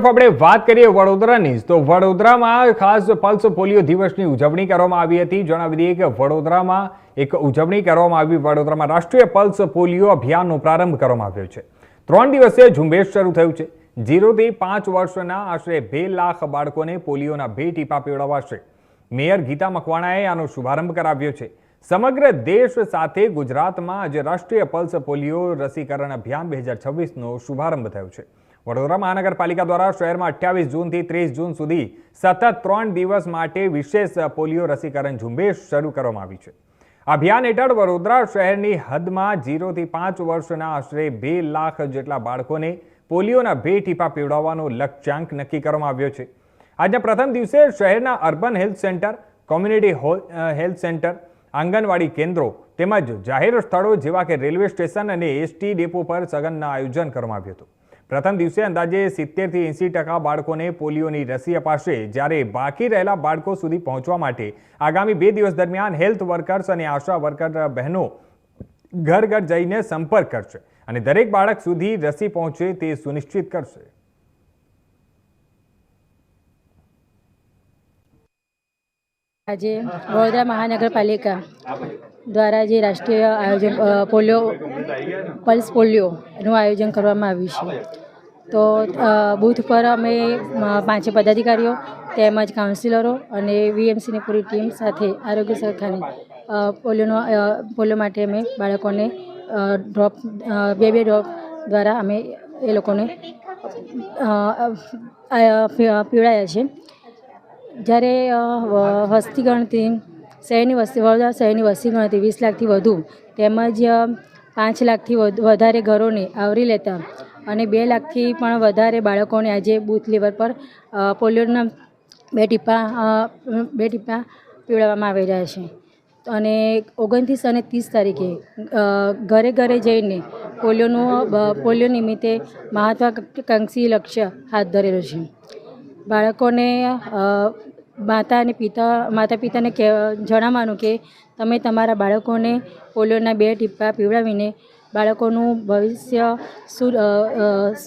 આપણે વાત કરીએ વડોદરાની તો વડોદરામાં ખાસ પલ્સ પોલિયો દિવસની ઉજવણી કરવામાં આવી હતી। જણાવી દઈએ કે વડોદરામાં એક ઉજવણી કરવામાં આવી। વડોદરામાં રાષ્ટ્રીય પલ્સ પોલિયો અભિયાનનો પ્રારંભ કરવામાં આવ્યો છે। 3 દિવસીય ઝુંબેશ શરૂ થયું છે। 0 થી 5 વર્ષના આશરે 2 લાખ બાળકોને પોલિયોના 2 ટીપા પીવડાવાશે। મેયર ગીતા મકવાણાએ આનો શુભારંભ કરાવ્યો છે। સમગ્ર દેશ સાથે ગુજરાતમાં આજે રાષ્ટ્રીય પલ્સ પોલિયો રસીકરણ અભિયાન 2026નો શુભારંભ થયો છે। વડોદરા મહાનગરપાલિકા દ્વારા શહેરમાં 28 જૂનથી 30 જૂન સુધી સતત 3 દિવસ માટે વિશેષ પોલિયો રસીકરણ ઝુંબેશ શરૂ કરવામાં આવી છે। અભિયાન હેઠળ વડોદરા શહેરની હદમાં 0 થી 5 વર્ષના આશરે 2 લાખ જેટલા બાળકોને પોલિયોના 2 ટીપા પીવડાવવાનો લક્ષ્યાંક નક્કી કરવામાં આવ્યો છે। આજના પ્રથમ દિવસે શહેરના urban health centre, community health centre, anganwadi કેન્દ્રો તેમજ જાહેર સ્થળો જેવા કે રેલવે સ્ટેશન અને એસટી ડેપો પર સઘન આયોજન કરવામાં આવ્યું હતું। પ્રથમ દિવસે અંદાજે 70 થી 80% બાળકોને પોલિયોની રસી અપાશે, જ્યારે બાકી રહેલા બાળકો સુધી પહોંચવા માટે આગામી 2 દિવસ દરમિયાન હેલ્થ વર્કર્સ અને આશા વર્કર બહેનો ઘર ઘર જઈને સંપર્ક કરશે અને દરેક બાળક સુધી રસી પહોંચે તે સુનિશ્ચિત કરશે। આજે વડોદરા મહાનગરપાલિકા દ્વારા જે રાષ્ટ્રીય આયોજન પલ્સ પોલિયોનું આયોજન કરવામાં આવ્યું છે, તો બૂથ પર અમે 5 પદાધિકારીઓ તેમજ કાઉન્સિલરો અને વીએમસીની પૂરી ટીમ સાથે આરોગ્ય શાખાની પોલિયો માટે અમે બાળકોને ડ્રોપ 2 ડ્રોપ દ્વારા અમે એ લોકોને પીવડાયા છે। જ્યારે વસ્તી ગણતરી વડોદરા શહેરની વસ્તી ગણતરી 20 લાખથી વધુ તેમજ 5 લાખથી વધારે ઘરોને આવરી લેતા અને 2 લાખથી પણ વધારે બાળકોને આજે બૂથ લેવલ પર પોલિયોના 2 ટીપા પીવડાવવામાં આવી રહ્યા છે અને 29 અને 30 તારીખે ઘરે ઘરે જઈને પોલિયો નિમિત્તે મહત્વાકાંક્ષી લક્ષ્ય હાથ ધરેલું છે। બાળકોને માતા પિતાને જણાવવાનું કે તમે તમારા બાળકોને પોલિયોના 2 ટીપા પીવડાવીને બાળકોનું ભવિષ્ય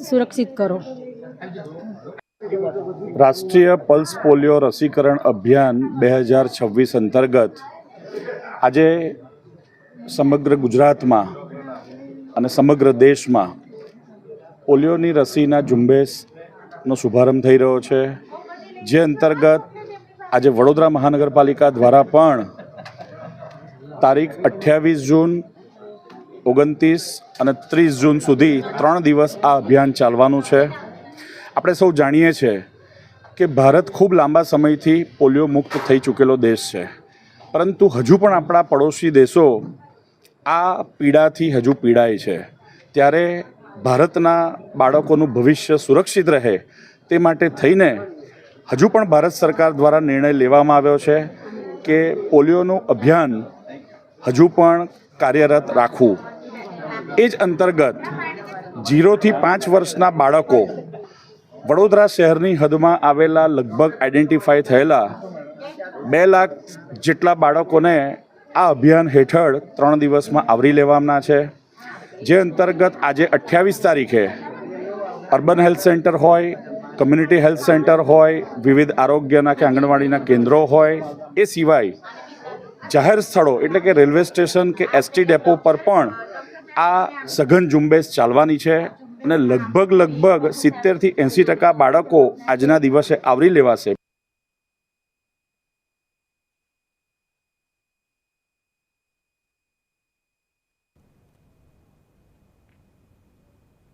સુરક્ષિત કરો। રાષ્ટ્રીય પલ્સ પોલિયો રસીકરણ અભિયાન 2026 અંતર્ગત આજે સમગ્ર ગુજરાતમાં અને સમગ્ર દેશમાં પોલિયોની રસીના ઝુંબેશનો શુભારંભ થઈ રહ્યો છે, જે અંતર્ગત આજે વડોદરા મહાનગરપાલિકા દ્વારા પણ તારીખ 28 જૂન, 29 અને 30 જૂન સુધી 3 દિવસ આ અભિયાન ચાલવાનું છે। આપણે સૌ જાણીએ છીએ કે ભારત ખૂબ લાંબા સમયથી પોલિયો મુક્ત થઈ ચૂકેલો દેશ છે, પરંતુ હજુ પણ આપણા પડોશી દેશો આ પીડાથી હજુ પીડાય છે। ત્યારે ભારતના બાળકોનું ભવિષ્ય સુરક્ષિત રહે તે માટે થઈને હજુ પણ ભારત સરકાર દ્વારા નિર્ણય લેવામાં આવ્યો છે કે પોલિયોનું અભિયાન હજુ પણ કાર્યરત રાખવું। એ જ અંતર્ગત 0 થી 5 વર્ષના બાળકો વડોદરા શહેરની હદમાં આવેલા લગભગ આઈડેન્ટિફાઈ થયેલા 2 લાખ જેટલા બાળકોને આ અભિયાન હેઠળ 3 દિવસમાં આવરી લેવાના છે, જે અંતર્ગત આજે 28 તારીખે અર્બન હેલ્થ સેન્ટર હોય, કમ્યુનિટી હેલ્થ સેન્ટર હોય, વિવિધ આરોગ્યના કે આંગણવાડીના કેન્દ્રો હોય, એ સિવાય જાહેર સ્થળો એટલે કે રેલવે સ્ટેશન કે એસટી ડેપો પર પણ આ સઘન ઝુંબેશ ચાલવાની છે અને લગભગ 70 થી 80% બાળકો આજના દિવસે આવરી લેવાશે।